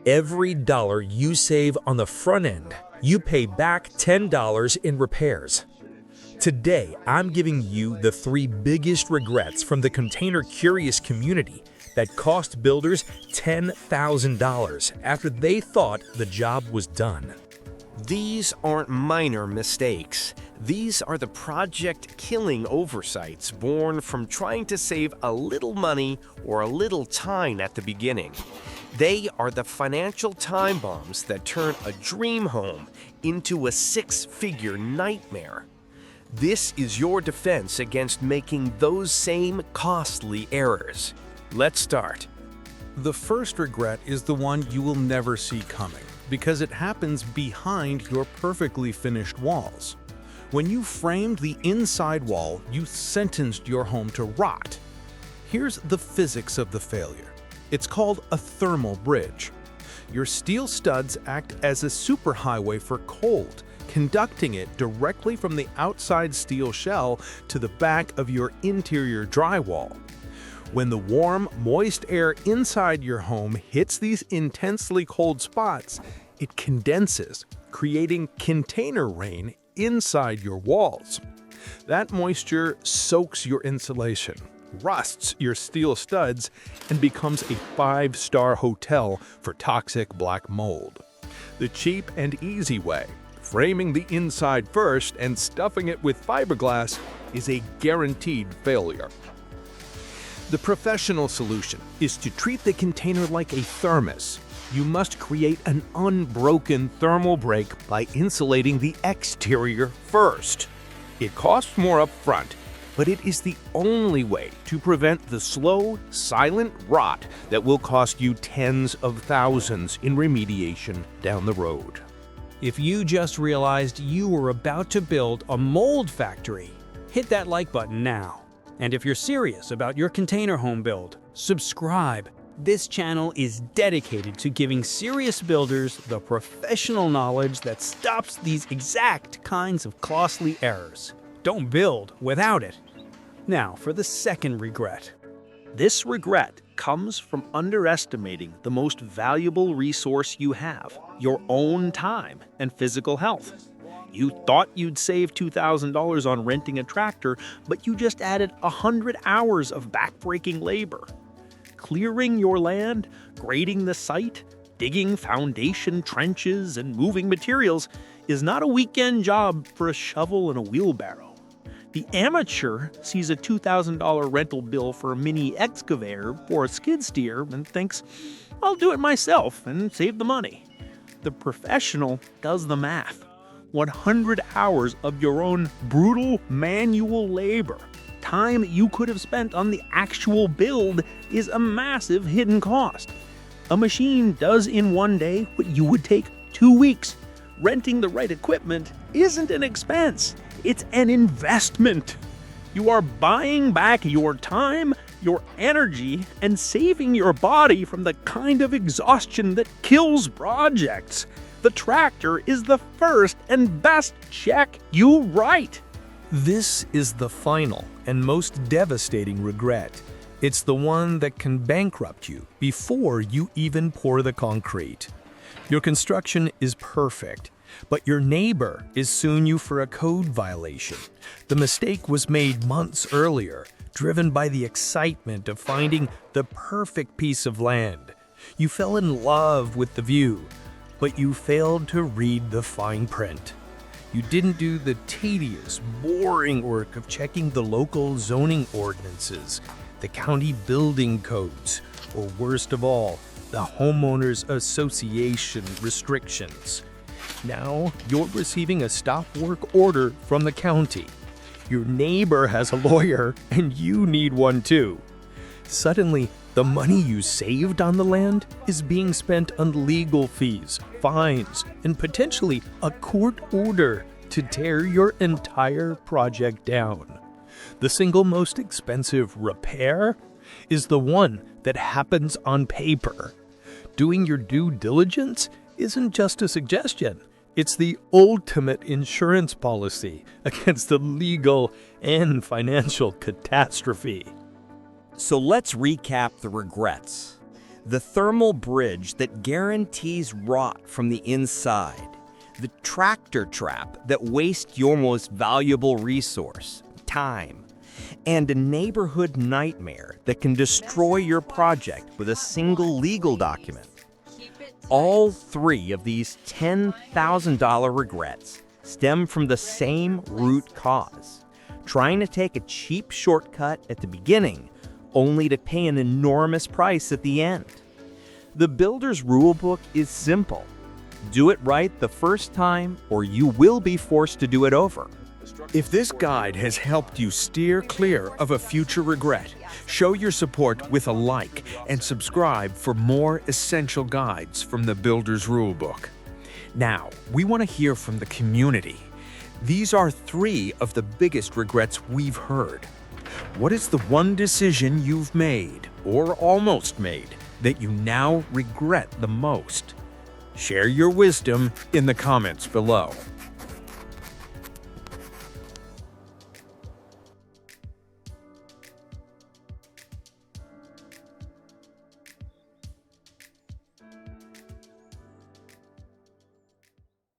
Every dollar you save on the front end, you pay back $10 in repairs. Today, I'm giving you the 3 biggest regrets from the container curious community that cost builders $10,000 after they thought the job was done. These aren't minor mistakes. These are the project-killing oversights born from trying to save a little money or a little time at the beginning. They are the financial time bombs that turn a dream home into a 6-figure nightmare. This is your defense against making those same costly errors. Let's start. The first regret is the one you will never see coming, because it happens behind your perfectly finished walls. When you framed the inside wall, you sentenced your home to rot. Here's the physics of the failure. It's called a thermal bridge. Your steel studs act as a superhighway for cold, conducting it directly from the outside steel shell to the back of your interior drywall. When the warm, moist air inside your home hits these intensely cold spots, it condenses, creating container rain inside your walls. That moisture soaks your insulation, rusts your steel studs, and becomes a 5-star hotel for toxic black mold. The cheap and easy way, framing the inside first and stuffing it with fiberglass, is a guaranteed failure. The professional solution is to treat the container like a thermos. You must create an unbroken thermal break by insulating the exterior first. It costs more up front, but it is the only way to prevent the slow, silent rot that will cost you tens of thousands in remediation down the road. If you just realized you were about to build a mold factory, hit that like button now. And if you're serious about your container home build, subscribe. This channel is dedicated to giving serious builders the professional knowledge that stops these exact kinds of costly errors. Don't build without it. Now for the second regret. This regret comes from underestimating the most valuable resource you have, your own time and physical health. You thought you'd save $2,000 on renting a tractor, but you just added 100 hours of backbreaking labor. Clearing your land, grading the site, digging foundation trenches, and moving materials is not a weekend job for a shovel and a wheelbarrow. The amateur sees a $2,000 rental bill for a mini excavator or a skid steer and thinks, I'll do it myself and save the money. The professional does the math. 100 hours of your own brutal manual labor, time you could have spent on the actual build, is a massive hidden cost. A machine does in one day what you would take 2 weeks. Renting the right equipment isn't an expense, it's an investment. You are buying back your time, your energy, and saving your body from the kind of exhaustion that kills projects. The tractor is the first and best check you write. This is the final and most devastating regret. It's the one that can bankrupt you before you even pour the concrete. Your construction is perfect, but your neighbor is suing you for a code violation. The mistake was made months earlier, driven by the excitement of finding the perfect piece of land. You fell in love with the view, but you failed to read the fine print. You didn't do the tedious, boring work of checking the local zoning ordinances, the county building codes, or worst of all, the homeowners association restrictions. Now you're receiving a stop work order from the county. Your neighbor has a lawyer, and you need one too. Suddenly, the money you saved on the land is being spent on legal fees, fines, and potentially a court order to tear your entire project down. The single most expensive repair is the one that happens on paper. Doing your due diligence isn't just a suggestion. It's the ultimate insurance policy against the legal and financial catastrophe. So let's recap the regrets. The thermal bridge that guarantees rot from the inside. The tractor trap that wastes your most valuable resource, time. And a neighborhood nightmare that can destroy your project with a single legal document. All three of these $10,000 regrets stem from the same root cause, trying to take a cheap shortcut at the beginning, only to pay an enormous price at the end. The Builder's Rulebook is simple. Do it right the first time, or you will be forced to do it over. If this guide has helped you steer clear of a future regret, show your support with a like and subscribe for more essential guides from the Builder's Rulebook. Now, we want to hear from the community. These are 3 of the biggest regrets we've heard. What is the one decision you've made, or almost made, that you now regret the most? Share your wisdom in the comments below.